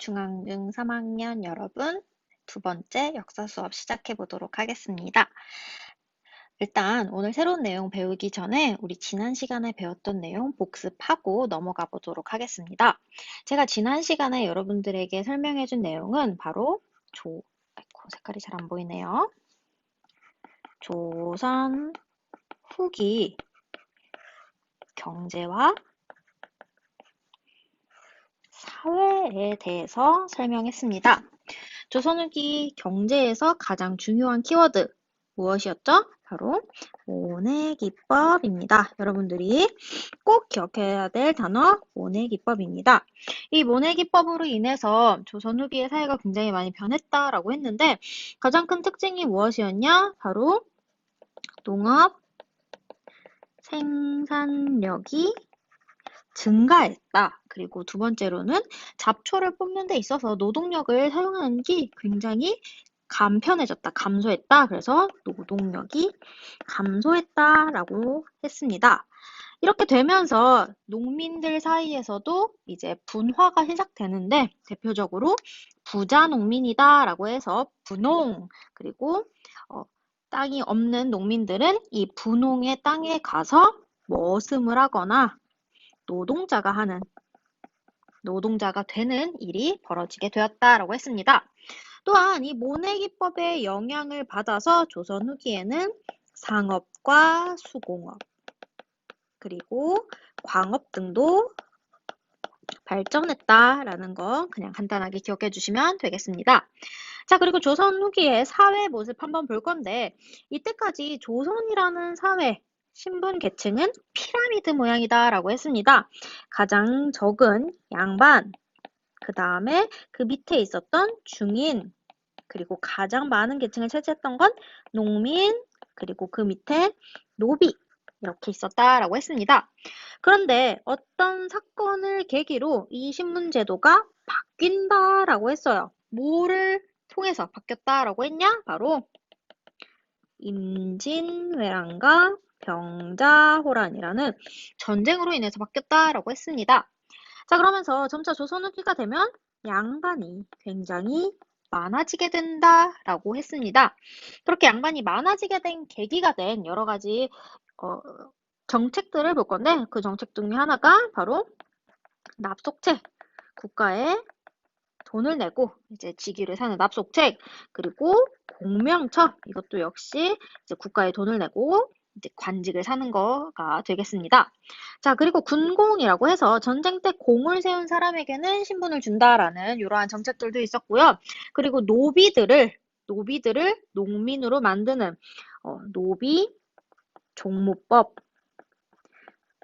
중앙중 3학년 여러분, 두 번째 역사 수업 시작해 보도록 하겠습니다. 일단 오늘 새로운 내용 배우기 전에 우리 지난 시간에 배웠던 내용 복습하고 넘어가 보도록 하겠습니다. 제가 지난 시간에 여러분들에게 설명해 준 내용은 바로 아이고, 색깔이 잘 안 보이네요. 조선 후기 경제와 사회에 대해서 설명했습니다. 조선 후기 경제에서 가장 중요한 키워드 무엇이었죠? 바로 모내기법입니다. 여러분들이 꼭 기억해야 될 단어 모내기법입니다. 이 모내기법으로 인해서 조선 후기의 사회가 굉장히 많이 변했다라고 했는데 가장 큰 특징이 무엇이었냐? 바로 농업 생산력이 증가했다. 그리고 두 번째로는 잡초를 뽑는 데 있어서 노동력을 사용하는 게 굉장히 간편해졌다, 감소했다. 그래서 노동력이 감소했다라고 했습니다. 이렇게 되면서 농민들 사이에서도 이제 분화가 시작되는데 대표적으로 부자 농민이다라고 해서 분농, 그리고 땅이 없는 농민들은 이 분농의 땅에 가서 머슴을 하거나 노동자가 되는 일이 벌어지게 되었다라고 했습니다. 또한 이 모내기법의 영향을 받아서 조선 후기에는 상업과 수공업, 그리고 광업 등도 발전했다라는 거 그냥 간단하게 기억해 주시면 되겠습니다. 자, 그리고 조선 후기의 사회 모습 한번 볼 건데 이때까지 조선이라는 사회 신분 계층은 피라미드 모양이다라고 했습니다. 가장 적은 양반, 그 다음에 그 밑에 있었던 중인, 그리고 가장 많은 계층을 차지했던 건 농민, 그리고 그 밑에 노비, 이렇게 있었다라고 했습니다. 그런데 어떤 사건을 계기로 이 신분제도가 바뀐다라고 했어요. 뭐를 통해서 바뀌었다라고 했냐? 바로 임진왜란과 병자호란이라는 전쟁으로 인해서 바뀌었다라고 했습니다. 자, 그러면서 점차 조선 후기가 되면 양반이 굉장히 많아지게 된다라고 했습니다. 그렇게 양반이 많아지게 된 계기가 된 여러 가지 정책들을 볼 건데 그 정책 중에 하나가 바로 납속책, 국가에 돈을 내고 이제 직위를 사는 납속책, 그리고 공명처, 이것도 역시 이제 국가에 돈을 내고 이제 관직을 사는 거가 되겠습니다. 자, 그리고 군공이라고 해서 전쟁 때 공을 세운 사람에게는 신분을 준다라는 이러한 정책들도 있었고요. 그리고 노비들을 농민으로 만드는 노비 종무법,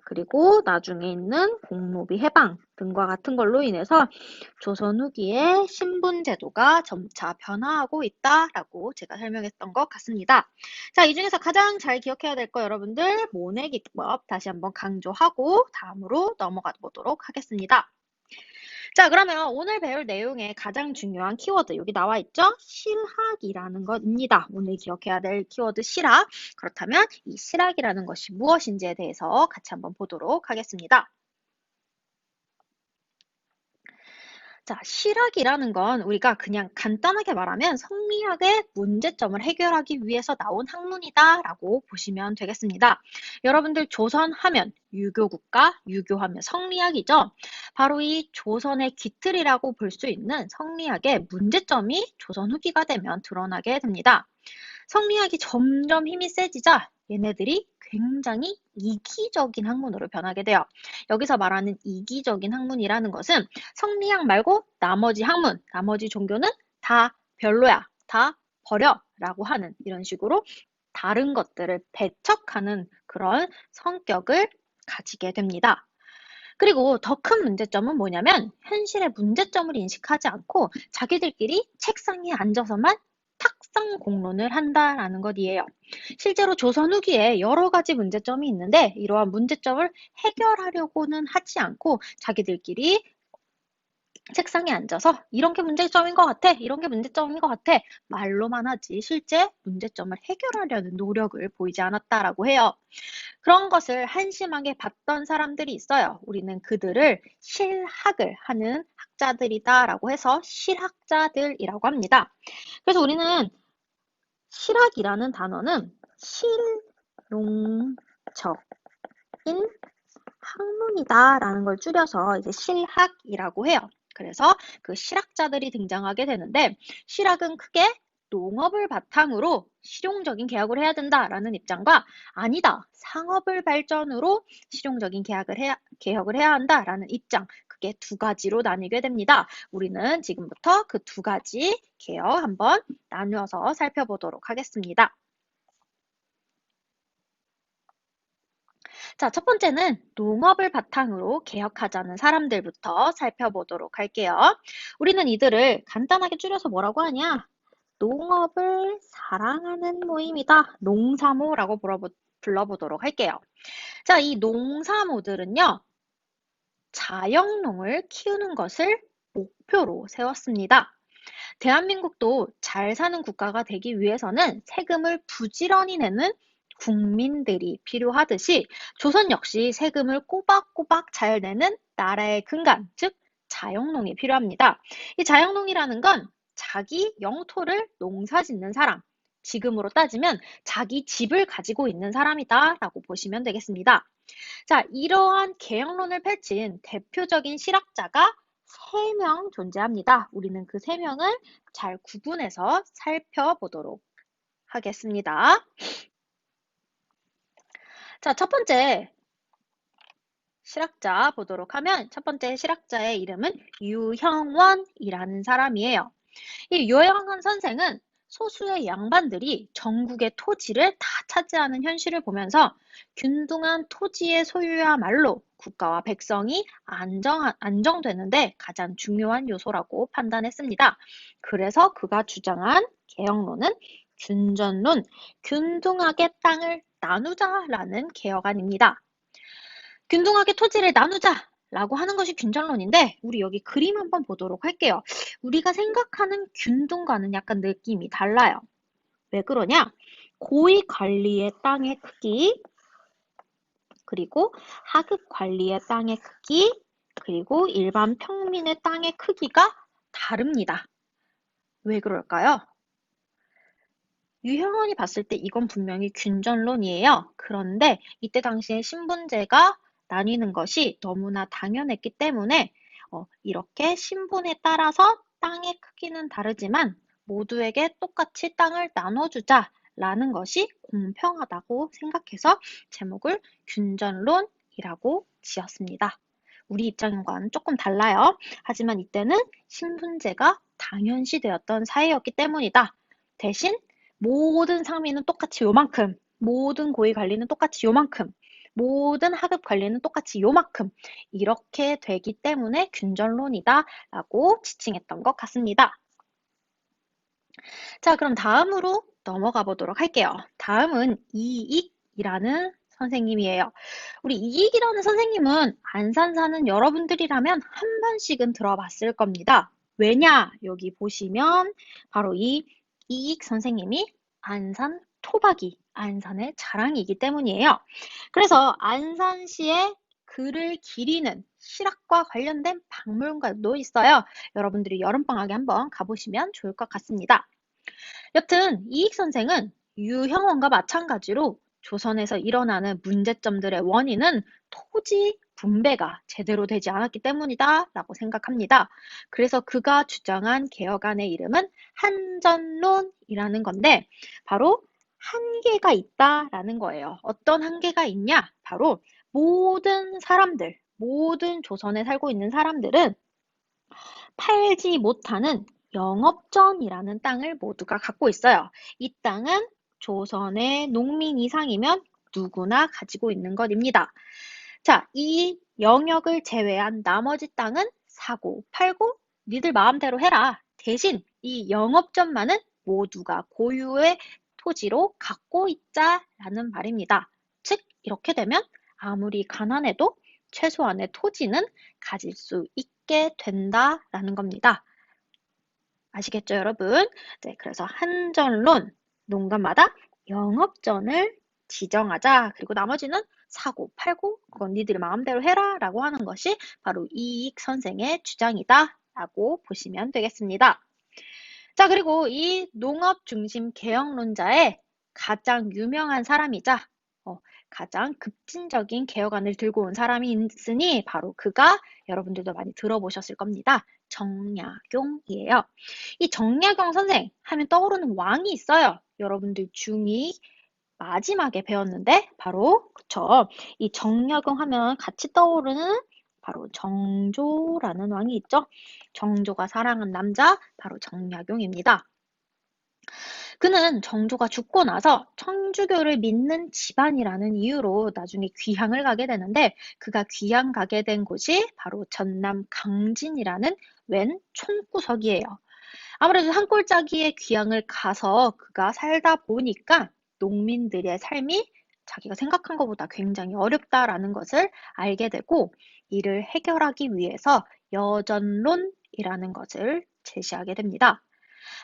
그리고 나중에 있는 공노비 해방 등과 같은 걸로 인해서 조선 후기의 신분 제도가 점차 변화하고 있다라고 제가 설명했던 것 같습니다. 자, 이 중에서 가장 잘 기억해야 될 거 여러분들 모내기법 다시 한번 강조하고 다음으로 넘어가 보도록 하겠습니다. 자, 그러면 오늘 배울 내용의 가장 중요한 키워드 여기 나와 있죠? 실학이라는 것입니다. 오늘 기억해야 될 키워드 실학. 그렇다면 이 실학이라는 것이 무엇인지에 대해서 같이 한번 보도록 하겠습니다. 자, 실학이라는 건 우리가 그냥 간단하게 말하면 성리학의 문제점을 해결하기 위해서 나온 학문이다라고 보시면 되겠습니다. 여러분들 조선 하면 유교국가, 유교하면 성리학이죠. 바로 이 조선의 기틀이라고 볼 수 있는 성리학의 문제점이 조선 후기가 되면 드러나게 됩니다. 성리학이 점점 힘이 세지자 얘네들이 굉장히 이기적인 학문으로 변하게 돼요. 여기서 말하는 이기적인 학문이라는 것은 성리학 말고 나머지 학문, 나머지 종교는 다 별로야, 다 버려 라고 하는 이런 식으로 다른 것들을 배척하는 그런 성격을 가지게 됩니다. 그리고 더 큰 문제점은 뭐냐면 현실의 문제점을 인식하지 않고 자기들끼리 책상에 앉아서만 탁상 공론을 한다라는 것이에요. 실제로 조선 후기에 여러 가지 문제점이 있는데 이러한 문제점을 해결하려고는 하지 않고 자기들끼리 책상에 앉아서 이런 게 문제점인 것 같아, 이런 게 문제점인 것 같아 말로만 하지 실제 문제점을 해결하려는 노력을 보이지 않았다라고 해요. 그런 것을 한심하게 봤던 사람들이 있어요. 우리는 그들을 실학을 하는 학자들이다라고 해서 실학자들이라고 합니다. 그래서 우리는 실학이라는 단어는 실용적인 학문이다라는 걸 줄여서 이제 실학이라고 해요. 그래서 그 실학자들이 등장하게 되는데, 실학은 크게 농업을 바탕으로 실용적인 개혁을 해야 된다라는 입장과, 아니다, 상업을 발전으로 실용적인 개혁을 해야 한다라는 입장, 그게 두 가지로 나뉘게 됩니다. 우리는 지금부터 그 두 가지 개혁 한번 나누어서 살펴보도록 하겠습니다. 자, 첫 번째는 농업을 바탕으로 개혁하자는 사람들부터 살펴보도록 할게요. 우리는 이들을 간단하게 줄여서 뭐라고 하냐? 농업을 사랑하는 모임이다. 농사모라고 불러보도록 할게요. 자, 이 농사모들은요, 자영농을 키우는 것을 목표로 세웠습니다. 대한민국도 잘 사는 국가가 되기 위해서는 세금을 부지런히 내는 국민들이 필요하듯이 조선 역시 세금을 꼬박꼬박 잘 내는 나라의 근간, 즉 자영농이 필요합니다. 이 자영농이라는 건 자기 영토를 농사짓는 사람, 지금으로 따지면 자기 집을 가지고 있는 사람이다라고 보시면 되겠습니다. 자, 이러한 개혁론을 펼친 대표적인 실학자가 3명 존재합니다. 우리는 그 3명을 잘 구분해서 살펴보도록 하겠습니다. 자, 첫 번째 실학자 보도록 하면, 첫 번째 실학자의 이름은 유형원이라는 사람이에요. 이 유형원 선생은 소수의 양반들이 전국의 토지를 다 차지하는 현실을 보면서 균등한 토지의 소유야말로 국가와 백성이 안정되는데 가장 중요한 요소라고 판단했습니다. 그래서 그가 주장한 개혁론은 균전론, 균등하게 땅을 나누자라는 개혁안입니다. 균등하게 토지를 나누자! 라고 하는 것이 균전론인데, 우리 여기 그림 한번 보도록 할게요. 우리가 생각하는 균등과는 약간 느낌이 달라요. 왜 그러냐? 고위 관리의 땅의 크기, 그리고 하급 관리의 땅의 크기, 그리고 일반 평민의 땅의 크기가 다릅니다. 왜 그럴까요? 유형원이 봤을 때 이건 분명히 균전론이에요. 그런데 이때 당시에 신분제가 나뉘는 것이 너무나 당연했기 때문에 이렇게 신분에 따라서 땅의 크기는 다르지만 모두에게 똑같이 땅을 나눠주자라는 것이 공평하다고 생각해서 제목을 균전론이라고 지었습니다. 우리 입장과는 조금 달라요. 하지만 이때는 신분제가 당연시되었던 사회였기 때문이다. 대신 모든 상민은 똑같이 요만큼, 모든 고위 관리는 똑같이 요만큼, 모든 하급 관리는 똑같이 요만큼 이렇게 되기 때문에 균전론이다 라고 지칭했던 것 같습니다. 자, 그럼 다음으로 넘어가 보도록 할게요. 다음은 이익이라는 선생님이에요. 우리 이익이라는 선생님은 안산 사는 여러분들이라면 한 번씩은 들어봤을 겁니다. 왜냐? 여기 보시면 바로 이 이익 선생님이 안산 토박이, 안산의 자랑이기 때문이에요. 그래서 안산시의 글을 기리는 실학과 관련된 박물관도 있어요. 여러분들이 여름방학에 한번 가보시면 좋을 것 같습니다. 여튼 이익 선생은 유형원과 마찬가지로 조선에서 일어나는 문제점들의 원인은 토지 분배가 제대로 되지 않았기 때문이다 라고 생각합니다. 그래서 그가 주장한 개혁안의 이름은 한전론이라는 건데, 바로 한계가 있다라는 거예요. 어떤 한계가 있냐? 바로 모든 사람들, 모든 조선에 살고 있는 사람들은 팔지 못하는 영업전이라는 땅을 모두가 갖고 있어요. 이 땅은 조선의 농민 이상이면 누구나 가지고 있는 것입니다. 자, 이 영역을 제외한 나머지 땅은 사고 팔고 니들 마음대로 해라. 대신 이 영업전만은 모두가 고유의 토지로 갖고 있자라는 말입니다. 즉, 이렇게 되면 아무리 가난해도 최소한의 토지는 가질 수 있게 된다라는 겁니다. 아시겠죠, 여러분? 네, 그래서 한전론, 농가마다 영업전을 지정하자. 그리고 나머지는 사고, 팔고, 그건 니들이 마음대로 해라. 라고 하는 것이 바로 이익 선생의 주장이다. 라고 보시면 되겠습니다. 자, 그리고 이 농업 중심 개혁론자의 가장 유명한 사람이자 가장 급진적인 개혁안을 들고 온 사람이 있으니 바로 그가 여러분들도 많이 들어보셨을 겁니다. 정약용이에요. 이 정약용 선생 하면 떠오르는 왕이 있어요. 여러분들 중2 마지막에 배웠는데 바로 그쵸. 이 정약용 하면 같이 떠오르는 바로 정조라는 왕이 있죠. 정조가 사랑한 남자 바로 정약용입니다. 그는 정조가 죽고 나서 천주교를 믿는 집안이라는 이유로 나중에 귀향을 가게 되는데 그가 귀향 가게 된 곳이 바로 전남 강진이라는 웬 총구석이에요. 아무래도 산골짜기에 귀향을 가서 그가 살다 보니까 농민들의 삶이 자기가 생각한 것보다 굉장히 어렵다라는 것을 알게 되고 이를 해결하기 위해서 여전론이라는 것을 제시하게 됩니다.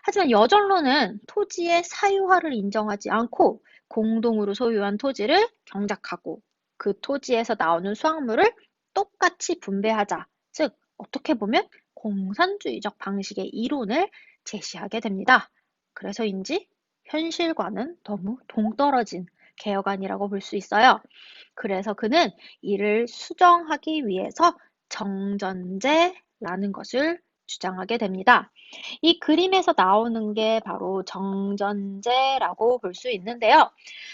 하지만 여전론은 토지의 사유화를 인정하지 않고 공동으로 소유한 토지를 경작하고 그 토지에서 나오는 수확물을 똑같이 분배하자. 즉, 어떻게 보면 공산주의적 방식의 이론을 제시하게 됩니다. 그래서인지 현실과는 너무 동떨어진 개혁안이라고 볼 수 있어요. 그래서 그는 이를 수정하기 위해서 정전제라는 것을 주장하게 됩니다. 이 그림에서 나오는 게 바로 정전제라고 볼 수 있는데요.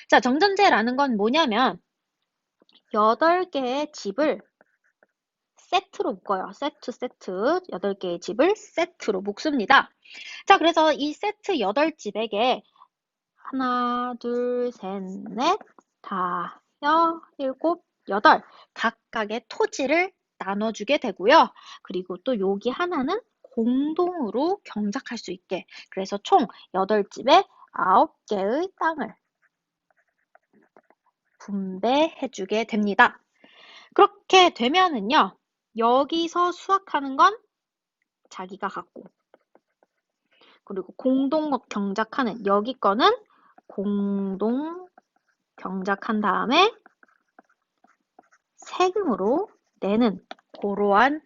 자, 정전제라는 건 뭐냐면 8개의 집을 세트로 묶어요. 세트. 8개의 집을 세트로 묶습니다. 자, 그래서 이 세트 8집에게 하나, 둘, 셋, 넷, 다, 일곱, 여덟 각각의 토지를 나눠주게 되고요. 그리고 또 여기 하나는 공동으로 경작할 수 있게 그래서 총 8집에 9개의 땅을 분배해주게 됩니다. 그렇게 되면은요. 여기서 수확하는 건 자기가 갖고 그리고 공동 경작하는 여기 거는 공동 경작한 다음에 세금으로 내는 그러한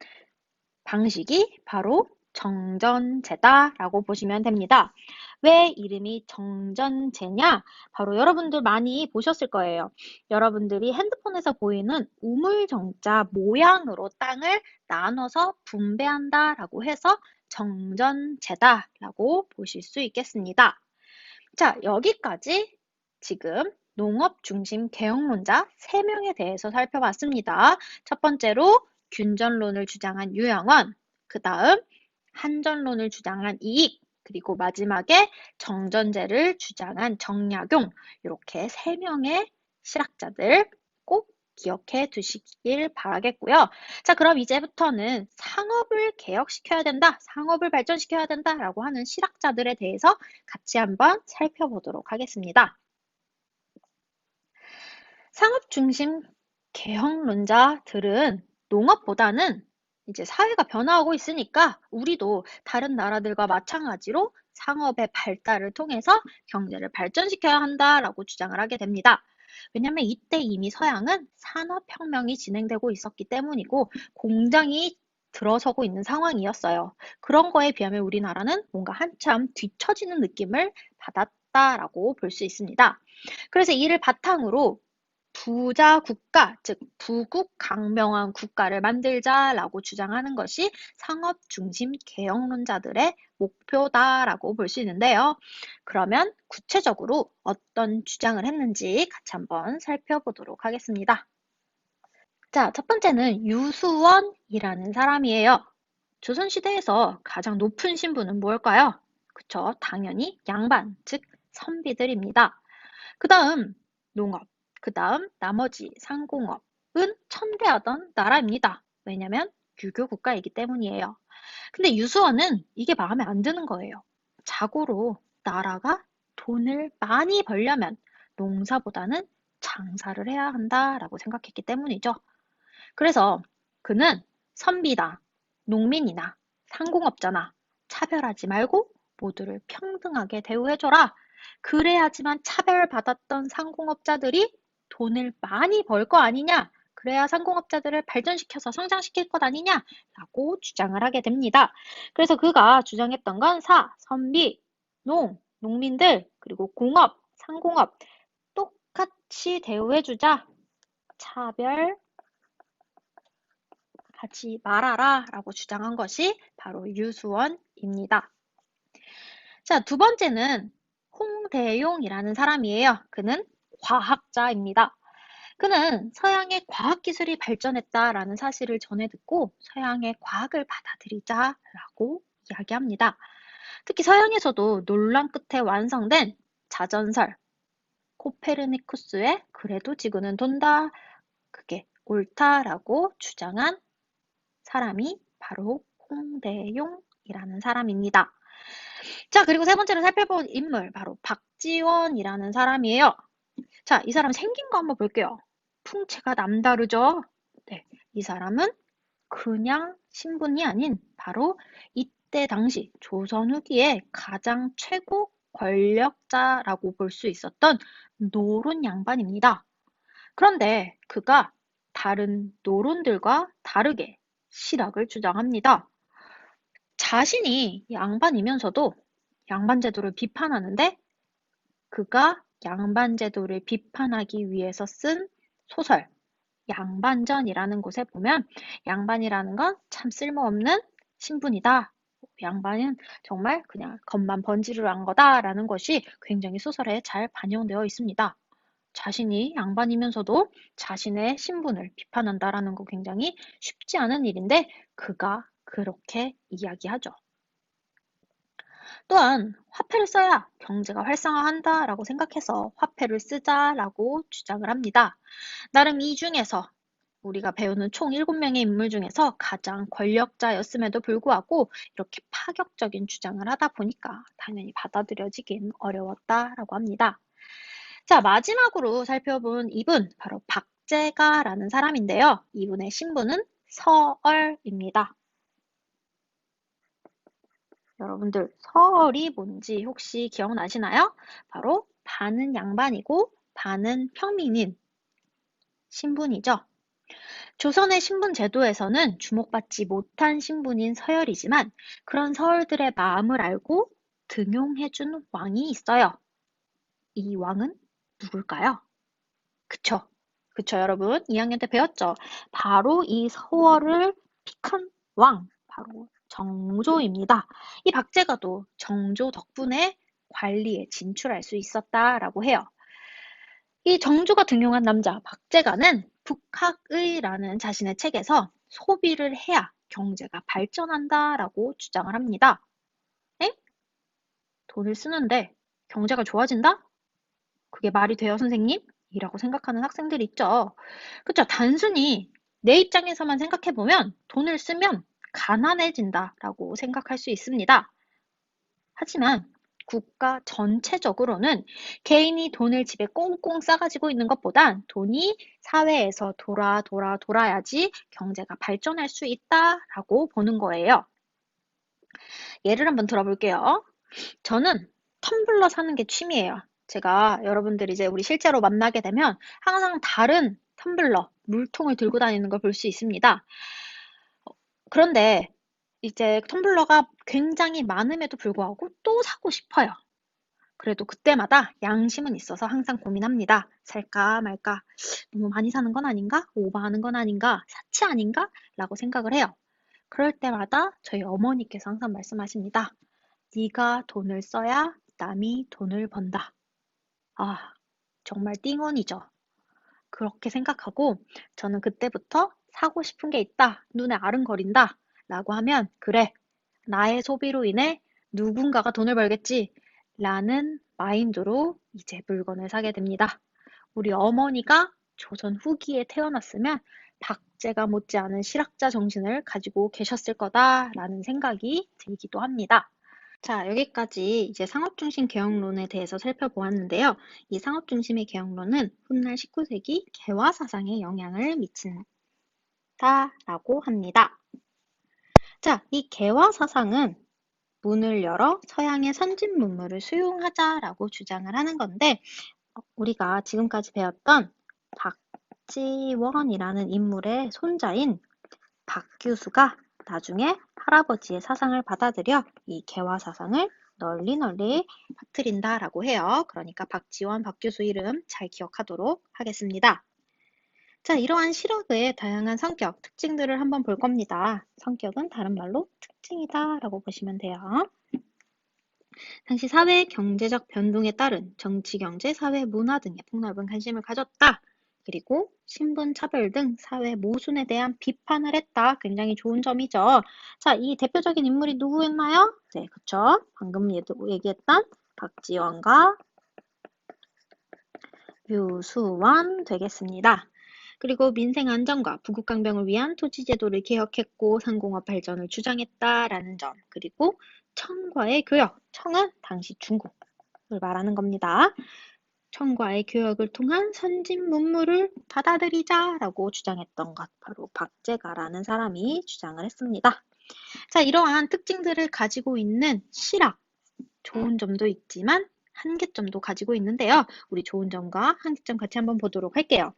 방식이 바로 정전제다라고 보시면 됩니다. 왜 이름이 정전제냐? 바로 여러분들 많이 보셨을 거예요. 여러분들이 핸드폰에서 보이는 우물정자 모양으로 땅을 나눠서 분배한다라고 해서 정전제다라고 보실 수 있겠습니다. 자, 여기까지 지금 농업 중심 개혁론자 3명에 대해서 살펴봤습니다. 첫 번째로 균전론을 주장한 유영원, 그 다음 한전론을 주장한 이익, 그리고 마지막에 정전제를 주장한 정약용, 이렇게 3명의 실학자들 꼭 기억해 두시길 바라겠고요. 자, 그럼 이제부터는 상업을 개혁시켜야 된다, 상업을 발전시켜야 된다라고 하는 실학자들에 대해서 같이 한번 살펴보도록 하겠습니다. 상업 중심 개혁론자들은 농업보다는 이제 사회가 변화하고 있으니까 우리도 다른 나라들과 마찬가지로 상업의 발달을 통해서 경제를 발전시켜야 한다라고 주장을 하게 됩니다. 왜냐하면 이때 이미 서양은 산업혁명이 진행되고 있었기 때문이고 공장이 들어서고 있는 상황이었어요. 그런 거에 비하면 우리나라는 뭔가 한참 뒤처지는 느낌을 받았다라고 볼 수 있습니다. 그래서 이를 바탕으로 부자 국가, 즉 부국 강명한 국가를 만들자라고 주장하는 것이 상업 중심 개혁론자들의 목표다라고 볼 수 있는데요. 그러면 구체적으로 어떤 주장을 했는지 같이 한번 살펴보도록 하겠습니다. 자, 첫 번째는 유수원이라는 사람이에요. 조선시대에서 가장 높은 신분은 뭘까요? 그쵸, 당연히 양반, 즉 선비들입니다. 그 다음 농업, 그 다음 나머지 상공업은 천대하던 나라입니다. 왜냐면 유교 국가이기 때문이에요. 근데 유수원은 이게 마음에 안 드는 거예요. 자고로 나라가 돈을 많이 벌려면 농사보다는 장사를 해야 한다라고 생각했기 때문이죠. 그래서 그는 선비나 농민이나 상공업자나 차별하지 말고 모두를 평등하게 대우해줘라 그래야지만 차별받았던 상공업자들이 돈을 많이 벌 거 아니냐? 그래야 상공업자들을 발전시켜서 성장시킬 것 아니냐라고 주장을 하게 됩니다. 그래서 그가 주장했던 건 선비, 농민들, 그리고 공업, 상공업 똑같이 대우해주자. 차별하지 말아라 라고 주장한 것이 바로 유수원입니다. 자, 두 번째는 홍대용이라는 사람이에요. 그는 과학자입니다. 그는 서양의 과학기술이 발전했다라는 사실을 전해 듣고 서양의 과학을 받아들이자라고 이야기합니다. 특히 서양에서도 논란 끝에 완성된 자전설, 코페르니쿠스의 그래도 지구는 돈다, 그게 옳다라고 주장한 사람이 바로 홍대용이라는 사람입니다. 자, 그리고 세 번째로 살펴볼 인물, 바로 박지원이라는 사람이에요. 자, 이 사람 생긴 거 한번 볼게요. 풍채가 남다르죠? 네, 이 사람은 그냥 신분이 아닌 바로 이때 당시 조선 후기에 가장 최고 권력자라고 볼 수 있었던 노론 양반입니다. 그런데 그가 다른 노론들과 다르게 실학을 주장합니다. 자신이 양반이면서도 양반제도를 비판하는데 그가 양반제도를 비판하기 위해서 쓴 소설 양반전이라는 곳에 보면 양반이라는 건 참 쓸모없는 신분이다. 양반은 정말 그냥 겉만 번지르르한 거다라는 것이 굉장히 소설에 잘 반영되어 있습니다. 자신이 양반이면서도 자신의 신분을 비판한다라는 거 굉장히 쉽지 않은 일인데 그가 그렇게 이야기하죠. 또한 화폐를 써야 경제가 활성화한다라고 생각해서 화폐를 쓰자라고 주장을 합니다. 나름 이 중에서 우리가 배우는 총 7명의 인물 중에서 가장 권력자였음에도 불구하고 이렇게 파격적인 주장을 하다 보니까 당연히 받아들여지긴 어려웠다라고 합니다. 자, 마지막으로 살펴본 이분, 바로 박제가라는 사람인데요. 이분의 신분은 서얼입니다. 여러분들, 서얼이 뭔지 혹시 기억나시나요? 바로 반은 양반이고 반은 평민인 신분이죠. 조선의 신분 제도에서는 주목받지 못한 신분인 서열이지만 그런 서얼들의 마음을 알고 등용해준 왕이 있어요. 이 왕은 누굴까요? 그쵸? 그쵸, 여러분? 2학년 때 배웠죠? 바로 이 서얼을 픽한 왕, 바로 정조입니다. 이 박제가도 정조 덕분에 관리에 진출할 수 있었다라고 해요. 이 정조가 등용한 남자 박제가는 북학의라는 자신의 책에서 소비를 해야 경제가 발전한다라고 주장을 합니다. 에? 돈을 쓰는데 경제가 좋아진다? 그게 말이 돼요, 선생님? 이라고 생각하는 학생들이 있죠. 그쵸? 단순히 내 입장에서만 생각해보면 돈을 쓰면 가난해진다라고 생각할 수 있습니다. 하지만 국가 전체적으로는 개인이 돈을 집에 꽁꽁 싸가지고 있는 것보단 돈이 사회에서 돌아야지 경제가 발전할 수 있다라고 보는 거예요. 예를 한번 들어볼게요. 저는 텀블러 사는 게 취미예요. 제가 여러분들 이제 우리 실제로 만나게 되면 항상 다른 텀블러, 물통을 들고 다니는 걸 볼 수 있습니다. 그런데 이제 텀블러가 굉장히 많음에도 불구하고 또 사고 싶어요. 그래도 그때마다 양심은 있어서 항상 고민합니다. 살까 말까? 너무 많이 사는 건 아닌가? 오버하는 건 아닌가? 사치 아닌가? 라고 생각을 해요. 그럴 때마다 저희 어머니께서 항상 말씀하십니다. 네가 돈을 써야 남이 돈을 번다. 아, 정말 띵언이죠. 그렇게 생각하고 저는 그때부터 사고 싶은 게 있다. 눈에 아른거린다. 라고 하면 그래. 나의 소비로 인해 누군가가 돈을 벌겠지. 라는 마인드로 이제 물건을 사게 됩니다. 우리 어머니가 조선 후기에 태어났으면 박제가 못지않은 실학자 정신을 가지고 계셨을 거다라는 생각이 들기도 합니다. 자, 여기까지 이제 상업중심 개혁론에 대해서 살펴보았는데요. 이 상업중심의 개혁론은 훗날 19세기 개화사상에 영향을 미친다라고 합니다. 자, 이 개화사상은 문을 열어 서양의 선진 문물을 수용하자라고 주장을 하는 건데 우리가 지금까지 배웠던 박지원이라는 인물의 손자인 박규수가 나중에 할아버지의 사상을 받아들여 이 개화 사상을 널리 퍼뜨린다라고 해요. 그러니까 박지원, 박규수 이름 잘 기억하도록 하겠습니다. 자, 이러한 실학의 다양한 성격, 특징들을 한번 볼 겁니다. 성격은 다른 말로 특징이다 라고 보시면 돼요. 당시 사회 경제적 변동에 따른 정치, 경제, 사회, 문화 등에 폭넓은 관심을 가졌다. 그리고 신분 차별 등 사회 모순에 대한 비판을 했다. 굉장히 좋은 점이죠. 자, 이 대표적인 인물이 누구였나요? 네, 그쵸. 방금 얘기했던 박지원과 유수원 되겠습니다. 그리고 민생 안정과 부국강병을 위한 토지제도를 개혁했고 상공업 발전을 주장했다라는 점. 그리고 청과의 교역. 청은 당시 중국을 말하는 겁니다. 청과의 교역을 통한 선진 문물을 받아들이자라고 주장했던 것. 바로 박제가라는 사람이 주장을 했습니다. 자, 이러한 특징들을 가지고 있는 실학. 좋은 점도 있지만 한계점도 가지고 있는데요. 우리 좋은 점과 한계점 같이 한번 보도록 할게요.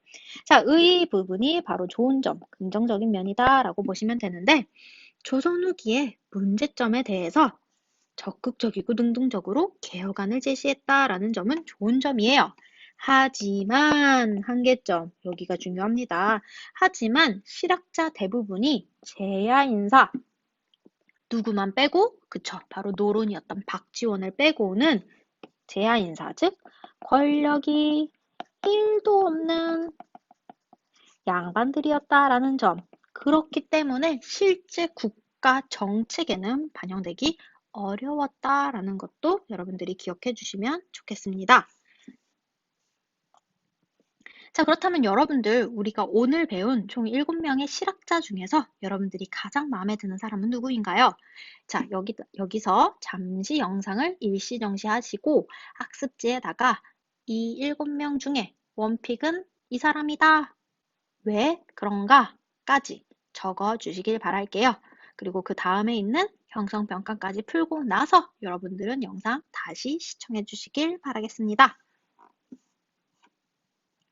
자, 의 부분이 바로 좋은 점, 긍정적인 면이다 라고 보시면 되는데 조선 후기의 문제점에 대해서 적극적이고 능동적으로 개혁안을 제시했다라는 점은 좋은 점이에요. 하지만 한계점, 여기가 중요합니다. 하지만 실학자 대부분이 제야 인사, 누구만 빼고, 그쵸, 바로 노론이었던 박지원을 빼고는 제야 인사, 즉 권력이 1도 없는 양반들이었다라는 점. 그렇기 때문에 실제 국가 정책에는 반영되기 어려웠다라는 것도 여러분들이 기억해 주시면 좋겠습니다. 자, 그렇다면 여러분들 우리가 오늘 배운 총 7명의 실학자 중에서 여러분들이 가장 마음에 드는 사람은 누구인가요? 자, 여기서 잠시 영상을 일시정지 하시고 학습지에다가 이 7명 중에 원픽은 이 사람이다. 왜 그런가?까지 적어 주시길 바랄게요. 그리고 그 다음에 있는 형성평가까지 풀고 나서 여러분들은 영상 다시 시청해 주시길 바라겠습니다.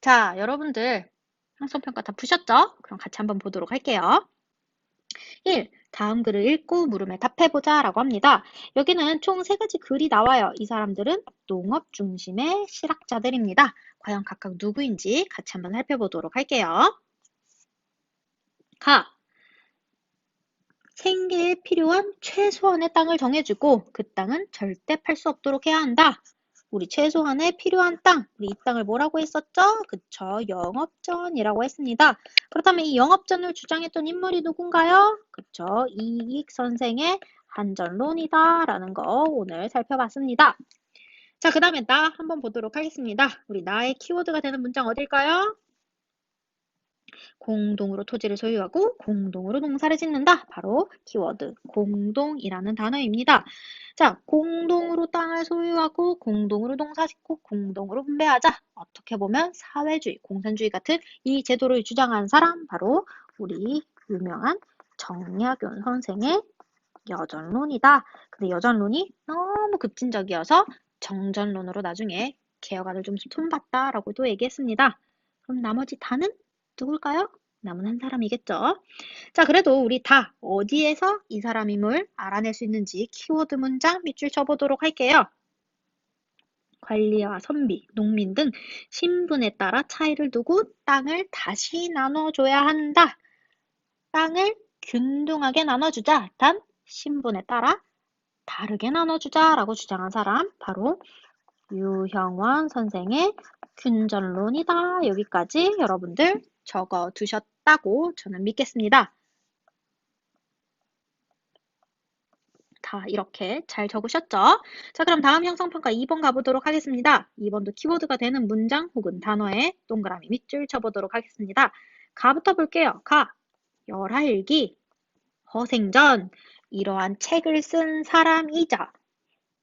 자, 여러분들 형성평가 다 푸셨죠? 그럼 같이 한번 보도록 할게요. 1. 다음 글을 읽고 물음에 답해보자 라고 합니다. 여기는 총 3가지 글이 나와요. 이 사람들은 농업 중심의 실학자들입니다. 과연 각각 누구인지 같이 한번 살펴보도록 할게요. 가. 생계에 필요한 최소한의 땅을 정해주고 그 땅은 절대 팔 수 없도록 해야 한다. 우리 최소한의 필요한 땅, 우리 이 땅을 뭐라고 했었죠? 그쵸, 영업전이라고 했습니다. 그렇다면 이 영업전을 주장했던 인물이 누군가요? 그쵸, 이익 선생의 한전론이다 라는 거 오늘 살펴봤습니다. 자, 그 다음에 나 한번 보도록 하겠습니다. 우리 나의 키워드가 되는 문장 어딜까요? 공동으로 토지를 소유하고 공동으로 농사를 짓는다. 바로 키워드 공동이라는 단어입니다. 자, 공동으로 땅을 소유하고 공동으로 농사짓고 공동으로 분배하자. 어떻게 보면 사회주의, 공산주의 같은 이 제도를 주장한 사람 바로 우리 유명한 정약용 선생의 여전론이다. 근데 여전론이 너무 급진적이어서 정전론으로 나중에 개혁안을 좀 손봤다라고도 얘기했습니다. 그럼 나머지 다는 누굴까요? 남은 한 사람이겠죠. 자, 그래도 우리 다 어디에서 이 사람임을 알아낼 수 있는지 키워드 문장 밑줄 쳐보도록 할게요. 관리와 선비, 농민 등 신분에 따라 차이를 두고 땅을 다시 나눠줘야 한다. 땅을 균등하게 나눠주자. 단 신분에 따라 다르게 나눠주자라고 주장한 사람 바로 유형원 선생의 균전론이다. 여기까지 여러분들 적어 두셨다고 저는 믿겠습니다. 다 이렇게 잘 적으셨죠? 자, 그럼 다음 형성평가 2번 가보도록 하겠습니다. 2번도 키워드가 되는 문장 혹은 단어에 동그라미 밑줄 쳐보도록 하겠습니다. 가부터 볼게요. 가, 열하일기, 허생전, 이러한 책을 쓴 사람이자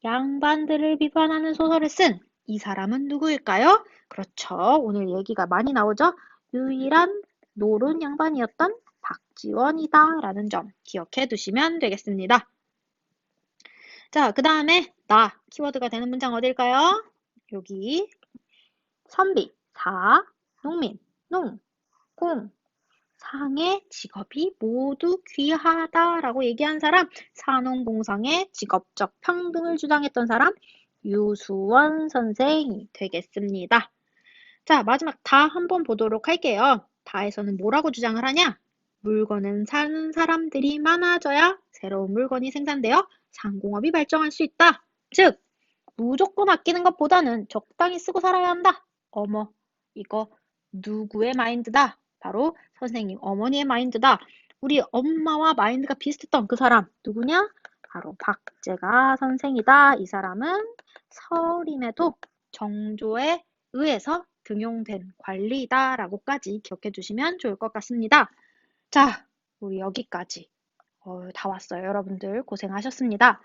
양반들을 비판하는 소설을 쓴 이 사람은 누구일까요? 그렇죠. 오늘 얘기가 많이 나오죠. 유일한 노론 양반이었던 박지원이다 라는 점 기억해 두시면 되겠습니다. 자, 그 다음에 나 키워드가 되는 문장 어딜까요? 여기 선비, 사, 농민, 농, 공, 상의 직업이 모두 귀하다라고 얘기한 사람, 산업공상의 직업적 평등을 주장했던 사람, 유수원 선생이 되겠습니다. 자, 마지막 다 한번 보도록 할게요. 다에서는 뭐라고 주장을 하냐? 물건은 사는 사람들이 많아져야 새로운 물건이 생산되어 상공업이 발전할 수 있다. 즉, 무조건 아끼는 것보다는 적당히 쓰고 살아야 한다. 어머, 이거 누구의 마인드다? 바로 선생님 어머니의 마인드다. 우리 엄마와 마인드가 비슷했던 그 사람 누구냐? 바로 박제가 선생이다. 이 사람은 서림에도 정조에 의해서 등용된 관리다라고까지 기억해 주시면 좋을 것 같습니다. 자, 우리 여기까지 다 왔어요. 여러분들 고생하셨습니다.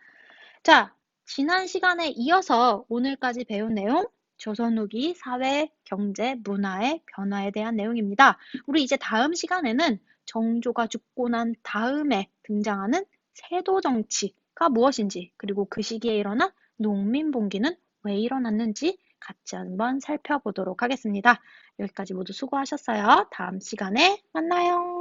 자, 지난 시간에 이어서 오늘까지 배운 내용, 조선 후기 사회, 경제, 문화의 변화에 대한 내용입니다. 우리 이제 다음 시간에는 정조가 죽고 난 다음에 등장하는 세도 정치가 무엇인지, 그리고 그 시기에 일어난 농민봉기는 왜 일어났는지 같이 한번 살펴보도록 하겠습니다. 여기까지 모두 수고하셨어요. 다음 시간에 만나요.